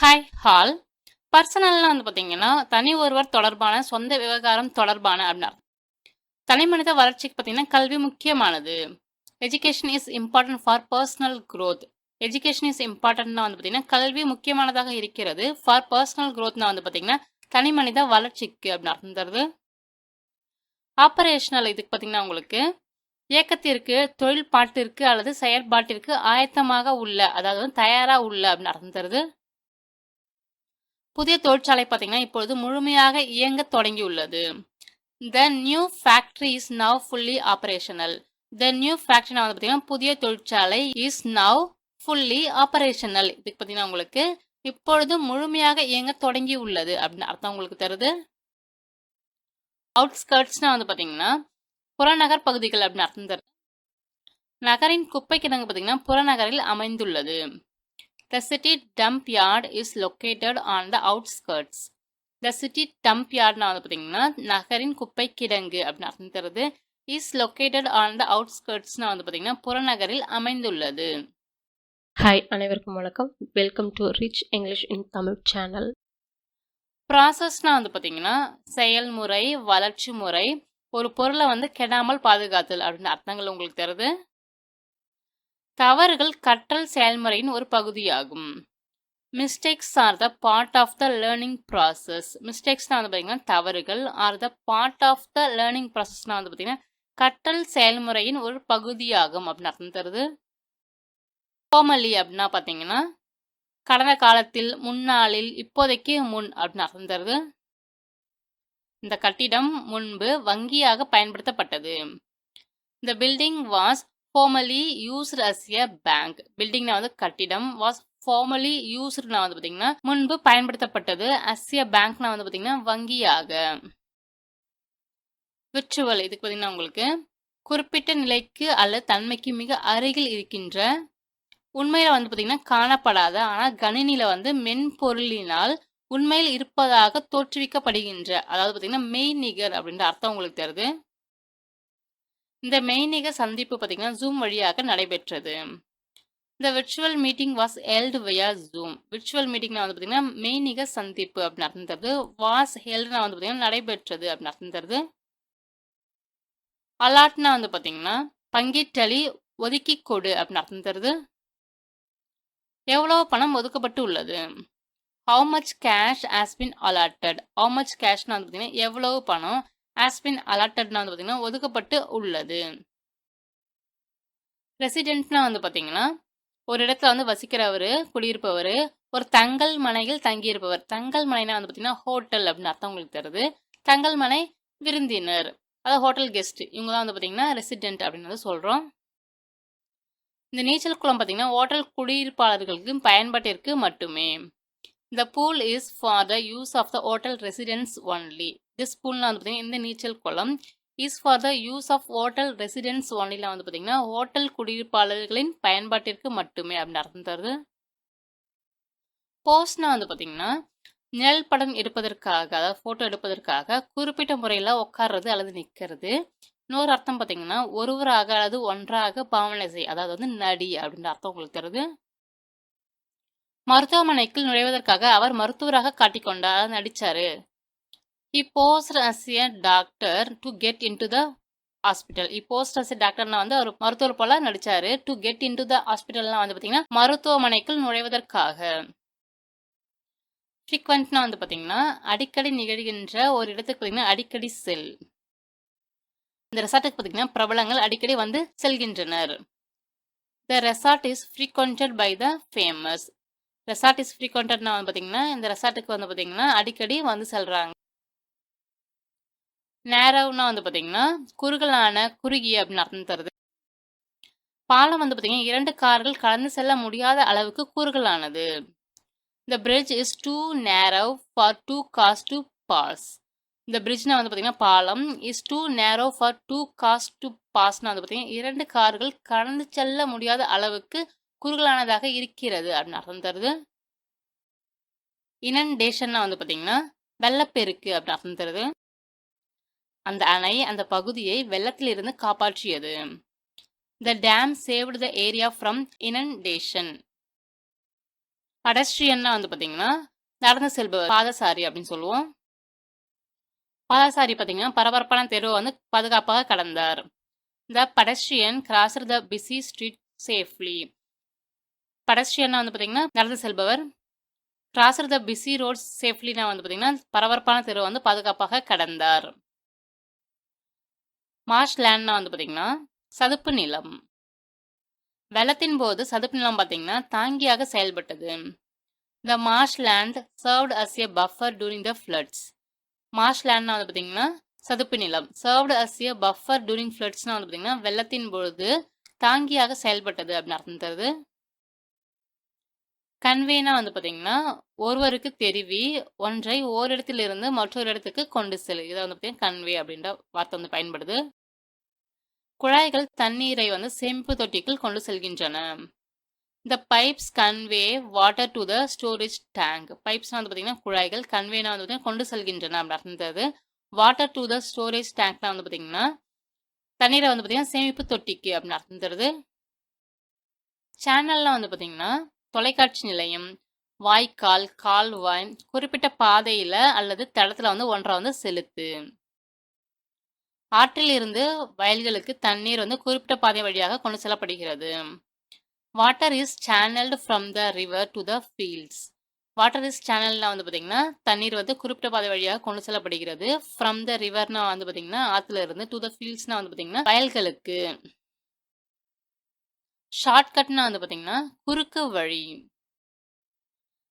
Hi, hall. பர்சனல்னா வந்து பார்த்தீங்கன்னா, தனி ஒருவர் தொடர்பான, சொந்த விவகாரம் தொடர்பான அப்படின்னா தனிமனித வளர்ச்சிக்கு பார்த்தீங்கன்னா, கல்வி முக்கியமானது. Education is important for personal growth. Education is இம்பார்ட்டன்ட்னா வந்து பார்த்தீங்கன்னா, கல்வி முக்கியமானதாக இருக்கிறது. ஃபார் பர்சனல் குரோத்னா வந்து பார்த்தீங்கன்னா, தனிமனித வளர்ச்சிக்கு அப்படின்னு அர்த்தம் தருது. ஆப்பரேஷனல் இதுக்கு பார்த்தீங்கன்னா உங்களுக்கு இயக்கத்திற்கு, தொழில்பாட்டிற்கு அல்லது செயற்பாட்டிற்கு ஆயத்தமாக உள்ள, அதாவது வந்து தயாரா உள்ள அப்படின்னு அர்த்தம் தருது. புதிய தொழிற்சாலை பார்த்தீங்கன்னா இப்பொழுது முழுமையாக இயங்கத் தொடங்கியுள்ளது. The new factory is now fully operational. The new factory வந்து பார்த்தீங்கன்னா புதிய தொழிற்சாலை is now fully operational. இதுக்கு பார்த்தீங்கன்னா உங்களுக்கு இப்பொழுது முழுமையாக இயங்க தொடங்கி உள்ளது அப்படின்னு அர்த்தம் உங்களுக்கு தருது. அவுட்ஸ்கர்ட்ஸ்னா வந்து பார்த்தீங்கன்னா புறநகர் பகுதிகள் அப்படின்னு அர்த்தம் தருது. நகரின் குப்பை கிடங்கு பார்த்தீங்கன்னா புறநகரில் அமைந்துள்ளது. The city dump yard is located on the outskirts. The city dump yardனா வந்து பார்த்தீங்கன்னா நகரின் குப்பை கிடங்கு அப்படின்னு அர்த்தம் தருது. இஸ் லொக்கேட்டட் ஆன் த அவுட்ஸ்கர்ட்ஸ்னா வந்து பார்த்தீங்கன்னா புறநகரில் அமைந்துள்ளது. ஹாய், அனைவருக்கும் வணக்கம். Welcome to rich English in Tamil channel. ப்ராசஸ்னா வந்து பார்த்தீங்கன்னா செயல்முறை, வளர்ச்சி முறை, ஒரு பொருளை வந்து கெடாமல் பாதுகாத்தல் அப்படின்னு அர்த்தங்கள் உங்களுக்கு தருது. தவறுகள் கற்றல் செயல்முறையின் ஒரு பகுதியாகும். Mistakes are the part of the learning process. மிஸ்டேக்ஸ்னா வந்து பார்த்தீங்கன்னா தவறுகள், are the part of the learning ப்ராசஸ்னா வந்து பார்த்தீங்கன்னா கற்றல் செயல்முறையின் ஒரு பகுதியாகும் அப்படின்னு அர்த்தம் தருது. ஃபார்மலி அப்படின்னா பார்த்தீங்கன்னா கடந்த காலத்தில், முன்னாளில், இப்போதைக்கு முன் அப்படின்னு அர்த்தம் தருது. இந்த கட்டிடம் முன்பு வங்கியாக பயன்படுத்தப்பட்டது. The building was formerly used as a bank. பில்டிங்னா வந்து கட்டிடம், was formerly usedனா வந்து பார்த்தீங்கன்னா முன்பு பயன்படுத்தப்பட்டது, as a bankனா வந்து பார்த்தீங்கன்னா வங்கியாக. விர்ச்சுவல் இதுக்கு பார்த்தீங்கன்னா உங்களுக்கு குறிப்பிட்ட நிலைக்கு அல்லது தன்மைக்கு மிக அருகில் இருக்கின்ற, உண்மையில வந்து பார்த்தீங்கன்னா காணப்படாத, ஆனால் கணினியில் வந்து மென்பொருளினால் உண்மையில் இருப்பதாக தோற்றுவிக்கப்படுகின்ற, அதாவது பார்த்தீங்கன்னா மெய்நிகர் அப்படின்ற அர்த்தம் உங்களுக்கு தருது. இந்த மெய்நிகர் சந்திப்பு பார்த்தீங்கன்னா ஜூம் வழியாக நடைபெற்றது. இந்த virtual meeting was held via Zoom. Virtual மீட்டிங்னா வந்து பார்த்தீங்கன்னா மெய்நிகர் சந்திப்பு அப்படின்னு அர்த்தம் தருது. வாஸ் ஹெல்டுனா வந்து பார்த்தீங்கன்னா நடைபெற்றது அப்படின்னு அர்த்தம் தருது. அலாட்னா வந்து பார்த்தீங்கன்னா பங்கிட்டலி, ஒதுக்கி கொடு அப்படின்னு அர்த்தம் தருது. எவ்வளவு பணம் ஒதுக்கப்பட்டு உள்ளது. How much cash has been allotted. How much cashனா வந்து பார்த்தீங்கன்னா எவ்வளவு பணம், has been allotedனா வந்து பார்த்தீங்கன்னா ஒதுக்கப்பட்டு உள்ளது. ரெசிடென்ட்னா வந்து பார்த்தீங்கன்னா ஒரு இடத்துல வந்து வசிக்கிறவர், குடியிருப்பவர், ஒரு தங்கல் மனையில் தங்கியிருப்பவர். தங்கல் மனைனா வந்து பார்த்தீங்கன்னா ஹோட்டல் அப்படின்னு அர்த்தம் உங்களுக்கு தருது. தங்கல் மனை விருந்தினர், அதாவது ஹோட்டல் கெஸ்ட், இவங்க தான் வந்து பார்த்தீங்கன்னா ரெசிடென்ட் அப்படின்னு வந்து சொல்கிறோம். இந்த நீச்சல் குளம் பார்த்தீங்கன்னா ஹோட்டல் குடியிருப்பாளர்களுக்கு பயன்பாட்டிற்கு மட்டுமே. The pool is for the use of the hotel residents only. This poolனா வந்து பார்த்தீங்கன்னா இந்த நீச்சல் குளம் is for the use of hotel residents onlyலாம் வந்து பார்த்தீங்கன்னா ஹோட்டல் குடியிருப்பாளர்களின் பயன்பாட்டிற்கு மட்டுமே அப்படின்னு அர்த்தம் தருது. போஸ்ட்னா வந்து பார்த்தீங்கன்னா நிழல் படம் எடுப்பதற்காக, அதாவது ஃபோட்டோ எடுப்பதற்காக குறிப்பிட்ட முறையில் உட்கார்றது அல்லது நிற்கிறது. இன்னொரு அர்த்தம் பார்த்தீங்கன்னா ஒருவராக அல்லது ஒன்றாக பாவனை செய், அதாவது வந்து நடி அப்படின்ற அர்த்தம் உங்களுக்கு தருது. மருத்துவமனைக்குள் நுழைவதற்காக அவர் மருத்துவராக காட்டிக்கொண்டார், அதாவது நடிச்சாரு. He posed as a doctor to get into the hospital. He posed as a doctorனா வந்து அவர் மருத்துவர் போல நடிச்சாரு. To get into the hospitalனா வந்து பார்த்தீங்கன்னா மருத்துவமனைக்குள் நுழைவதற்காக. ஃப்ரீக்வெண்ட்னா வந்து பார்த்தீங்கன்னா அடிக்கடி நிகழ்கின்ற ஒரு இடத்துக்கு பார்த்தீங்கன்னா அடிக்கடி செல். இந்த ரெசார்ட்டுக்கு பார்த்தீங்கன்னா பிரபலங்கள் அடிக்கடி வந்து செல்கின்றனர். The resort is frequented by the famous. Resort is ஃப்ரீக்வெண்டட்னா வந்து பார்த்தீங்கன்னா இந்த ரெசார்ட்டுக்கு வந்து பார்த்தீங்கன்னா அடிக்கடி வந்து செல்றாங்க. நேரவ்னா வந்து பார்த்தீங்கன்னா குறுகலான, குறுகிய அப்படின்னு அர்த்தம் தருது. பாலம் வந்து பார்த்தீங்கன்னா 2 கார்கள் கடந்து செல்ல முடியாத அளவுக்கு குறுகலானது. The bridge is too narrow for 2 cars to pass. இந்த பிரிட்ஜ்னா வந்து பார்த்தீங்கன்னா பாலம் is too narrow for 2 cars to passனா வந்து பார்த்தீங்கன்னா 2 கார்கள் கடந்து செல்ல முடியாத அளவுக்கு குறுகலானதாக இருக்கிறது அப்படின்னு அர்த்தம் தருது. இனண்டேஷன்னா வந்து பார்த்தீங்கன்னா வெள்ளப்பெருக்கு அப்படின்னு அர்த்தம் தருது. அந்த அணை அந்த பகுதியை வெள்ளத்தில் இருந்து காப்பாற்றியது. The dam saved the area from inundation. பெடஸ்ட்ரியன்னா வந்து பார்த்தீங்கன்னா நடந்து செல்பவர், பாதசாரி அப்படின்னு சொல்லுவோம். பாதசாரி பார்த்தீங்கன்னா பரபரப்பான தெருவை வந்து பாதுகாப்பாக கடந்தார். The pedestrian crossed the busy street safely. பெடஸ்ட்ரியன்னா வந்து பார்த்தீங்கன்னா நடந்து செல்பவர். கிராஸ்ட் த பிஸி ரோட் சேஃப்லினா வந்து பார்த்தீங்கன்னா பரபரப்பான தெருவை வந்து பாதுகாப்பாக கடந்தார். மார்ஷ் லேண்ட்னா வந்து பார்த்தீங்கன்னா சதுப்பு நிலம். வெள்ளத்தின் போது சதுப்பு நிலம் பார்த்தீங்கன்னா தாங்கியாக செயல்பட்டது. The marsh land served as a buffer during the floods. Marsh லேண்ட்னா வந்து பார்த்தீங்கன்னா சதுப்பு நிலம். Served as a buffer during ஃப்ளட்ஸ்னா வந்து பார்த்தீங்கன்னா வெள்ளத்தின் பொழுது தாங்கியாக செயல்பட்டது அப்படின்னு அர்த்தம் தருது. கன்வேனா வந்து பார்த்தீங்கன்னா ஒருவருக்கு தெரிவி ஒன்றை ஓரிடத்திலிருந்து மற்றொரு இடத்துக்கு கொண்டு செல். இதை வந்து பார்த்தீங்கன்னா கன்வே அப்படின்ற வார்த்தை வந்து பயன்படுது. குழாய்கள் தண்ணீரை வந்து சேமிப்பு தொட்டிக்குள் கொண்டு செல்கின்றன. The pipes convey water to the storage tank. Pipes வந்து பார்த்தீங்கன்னா குழாய்கள், கன்வேனா வந்து பார்த்தீங்கன்னா கொண்டு செல்கின்றன அப்படின்னு அர்த்தம். வாட்டர் டு த ஸ்டோரேஜ் டேங்க்னா வந்து பார்த்தீங்கன்னா தண்ணீரை வந்து பார்த்தீங்கன்னா சேமிப்பு தொட்டிக்கு அப்படின்னு அர்த்தம் தருது. சேனல்லாம் வந்து பார்த்தீங்கன்னா தொலைக்காட்சி நிலையம், வாய்க்கால், கால்வாய், குறிப்பிட்ட பாதையில அல்லது தடத்துல வந்து ஒன்றை வந்து செலுத்து. ஆற்றில் இருந்து வயல்களுக்கு தண்ணீர் வந்து குறிப்பிட்ட பாதை வழியாக கொண்டு செல்லப்படுகிறது. Water is channelled from the river to the fields. Water is சேனல்னா வந்து பார்த்தீங்கன்னா தண்ணீர் வந்து குறிப்பிட்ட பாதை வழியாக கொண்டு செல்லப்படுகிறது. ஃப்ரம் த ரிவர்னா வந்து பார்த்தீங்கன்னா ஆற்றுல இருந்து, டு த ஃபீல்ட்ஸ்னா வந்து பார்த்தீங்கன்னா வயல்களுக்கு. ஷார்ட்கட்னா வந்து பார்த்தீங்கன்னா குறுக்கு வழி.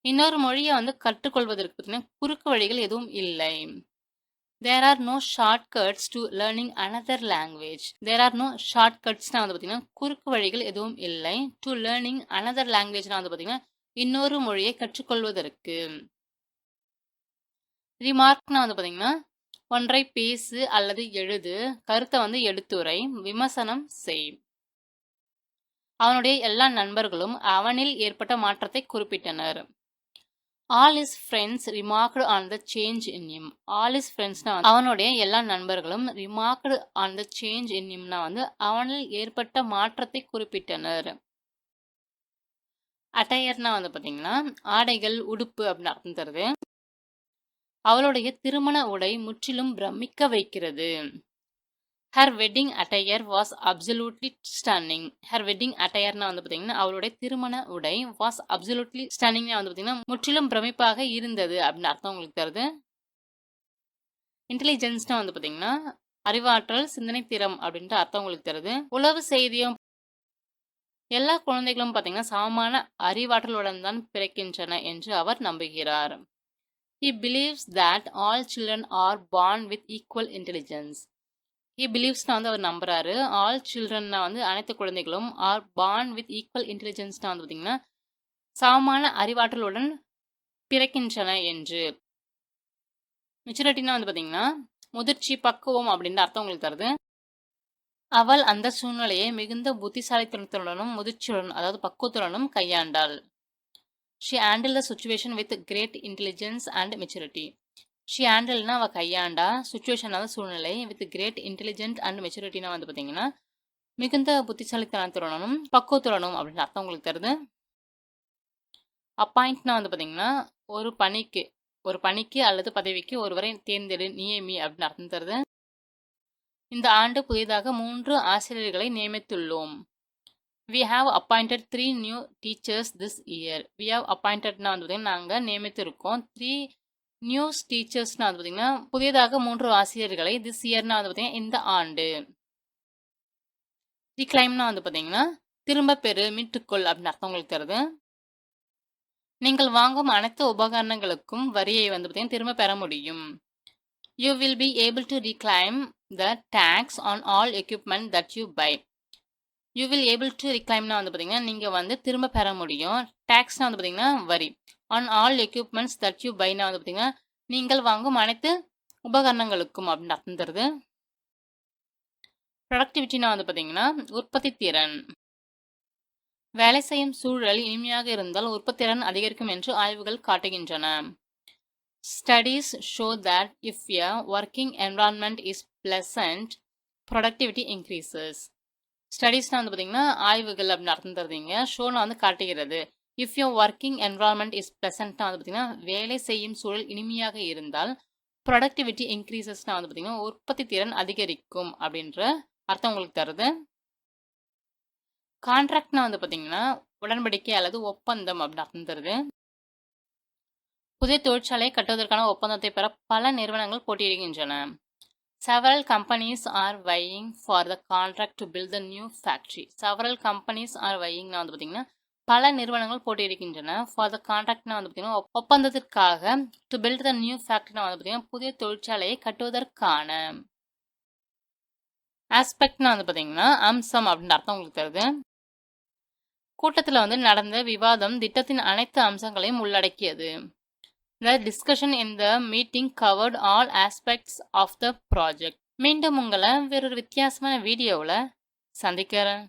இன்னொரு மொழியை வந்து கற்றுக்கொள்வதற்கு பார்த்தீங்கன்னா குறுக்கு வழிகள் எதுவும் இல்லை. There are no shortcuts to learning another language. There are no shortcutsனா வந்து பார்த்தீங்கன்னா குறுக்கு வழிகள் எதுவும் இல்லை. To learning another languageனா வந்து பார்த்தீங்கன்னா இன்னொரு மொழியை கற்றுக்கொள்வதற்கு. ரிமார்க்னா வந்து பார்த்தீங்கன்னா ஒன்றை பேசு அல்லது எழுது, கருத்தை வந்து எடுத்துரை, விமர்சனம் செய். அவனுடைய எல்லா நண்பர்களும் அவனில் ஏற்பட்ட மாற்றத்தை குறிப்பிட்டனர். All his friends remarked on the change in him. All his friendsனா அவனுடைய எல்லா நண்பர்களும் remarked on the change in himனா வந்து அவனில் ஏற்பட்ட மாற்றத்தை குறிப்பிட்டனர். அட்டையர்னா வந்து பார்த்தீங்கன்னா ஆடைகள், உடுப்பு அப்படின்னு அர்த்தம் தருது. அவளுடைய திருமண உடை முற்றிலும் பிரமிக்க வைக்கிறது. Her wedding attire was absolutely stunning. Her wedding attireனா வந்து பார்த்தீங்கன்னா அவளுடைய திருமண உடை was absolutely stunningனா வந்து பார்த்தீங்கன்னா முற்றிலும் பிரமிப்பாக இருந்தது அப்படின்னு அர்த்தம் உங்களுக்கு தருது. இன்டெலிஜென்ஸ்னா வந்து பார்த்தீங்கன்னா அறிவாற்றல், சிந்தனை திறம் அப்படின்ற அர்த்தம் உங்களுக்கு தருது. உளவு செய்தியும் எல்லா குழந்தைகளும் பார்த்தீங்கன்னா சமமான அறிவாற்றலுடன் தான் பிறக்கின்றன என்று அவர் நம்புகிறார். He believes that all children are born with equal intelligence. He believes-னா வந்து அவர் நம்புறாரு. All children-னா வந்து அனைத்து குழந்தைகளும் are born with equal intelligence-னா வந்து பார்த்தீங்கன்னா சமமான அறிவாற்றலுடன் பிறக்கின்றன என்று. மெச்சூரிட்டினா வந்து பார்த்தீங்கன்னா முதிர்ச்சி, பக்குவம் அப்படின்ற அர்த்தம் உங்களுக்கு தருது. அவள் அந்த சூழ்நிலையை மிகுந்த புத்திசாலித்தனத்துடனும் முதிர்ச்சியுடன் அதாவது பக்குவத்துடனும் கையாண்டாள். She handled the situation with great intelligence and maturity. She ஹேண்டில்னா அவள் கையாண்டா, சுச்சுவேஷன் அதாவது சூழ்நிலை, வித் கிரேட் இன்டெலிஜென்ட் அண்ட் மெச்சூரிட்டினா வந்து பார்த்தீங்கன்னா மிகுந்த புத்திசாலித்தனத்துடனும் பக்குவத்துடனும் அப்படின்னு அர்த்தம் உங்களுக்கு தருது. அப்பாயிண்ட்னா வந்து பார்த்தீங்கன்னா ஒரு பணிக்கு அல்லது பதவிக்கு ஒருவரை தேர்ந்தெடு, நியமி அப்படின்னு அர்த்தம் தருது. இந்த ஆண்டு புதிதாக 3 ஆசிரியர்களை நியமித்துள்ளோம். We have appointed 3 new teachers this year. We have appointedனா வந்து பார்த்தீங்கன்னா நாங்கள் நியமித்திருக்கோம். 3 நியூஸ் டீச்சர்ஸ்னா வந்து பார்த்தீங்கன்னா புதியதாக 3 ஆசிரியர்களை, திஸ் இயர்னா வந்து பார்த்தீங்கன்னா இந்த ஆண்டு. ரீக்ளைம்னா வந்து பார்த்தீங்கன்னா திரும்ப பெறு, மீட்டுக்கொள் அப்படின்னு அர்த்தம் உங்களுக்கு தருது. நீங்கள் வாங்கும் அனைத்து உபகரணங்களுக்கும் வரியை வந்து பார்த்தீங்கன்னா திரும்ப பெற முடியும். You will be able to reclaim the tax on all equipment that you buy. You will able to reclaimனா வந்து பார்த்தீங்கன்னா நீங்கள் வந்து திரும்ப பெற முடியும். டேக்ஸ்னா வந்து பார்த்தீங்கன்னா வரி. On all equipments that you buyனா வந்து பார்த்தீங்கன்னா நீங்கள் வாங்கும் அனைத்து உபகரணங்களுக்கும் அப்படின்னு அர்த்தம் தருது. ப்ரொடக்டிவிட்டினா வந்து பார்த்தீங்கன்னா உற்பத்தி திறன். வேலை செய்யும் சூழல் இனிமையாக இருந்தால் உற்பத்தித்திறன் அதிகரிக்கும் என்று ஆய்வுகள் காட்டுகின்றன. Studies show that if a working environment is pleasant, productivity increases. ஸ்டடீஸ்னா வந்து பார்த்தீங்கன்னா ஆய்வுகள் அப்படின்னு அர்த்தம் தருதுங்க. ஷோனா வந்து காட்டுகிறது. If your working environment is ப்ளசண்ட்னா வந்து பார்த்தீங்கன்னா வேலை செய்யும் சூழல் இனிமையாக இருந்தால் ப்ரொடக்டிவிட்டி இன்க்ரீசஸ்னா வந்து பார்த்தீங்கன்னா உற்பத்தி திறன் அதிகரிக்கும் அப்படின்ற அர்த்தம் உங்களுக்கு தருது. கான்ட்ராக்ட்னா வந்து பார்த்தீங்கன்னா உடன்படிக்கை அல்லது ஒப்பந்தம் அப்படின்னு அர்த்தம் தருது. புதிய தொழிற்சாலையை கட்டுவதற்கான ஒப்பந்தத்தை பெற பல நிறுவனங்கள் போட்டியிடுகின்றன. Several companies are vying for the contract to build the new factory. Several companies are vying வந்து பார்த்தீங்கன்னா பல நிறுவனங்கள் போட்டியிடுகின்றன. For the contractனா வந்து பார்த்தீங்கன்னா ஒப்பந்தத்திற்காக, to build the new factory வந்து பார்த்தீங்கன்னா புதிய தொழிற்சாலையை கட்டுவதற்கான. ஆஸ்பெக்ட்னா வந்து பார்த்தீங்கன்னா அம்சம் அப்படின்னு அர்த்தம் உங்களுக்கு தருது. கூட்டத்தில் வந்து நடந்த விவாதம் திட்டத்தின் அனைத்து அம்சங்களையும் உள்ளடக்கியது. The discussion in the meeting covered all aspects of the project. மீண்டும் உங்களை வேறொரு வித்தியாசமான வீடியோவில் சந்திக்கிறேன்.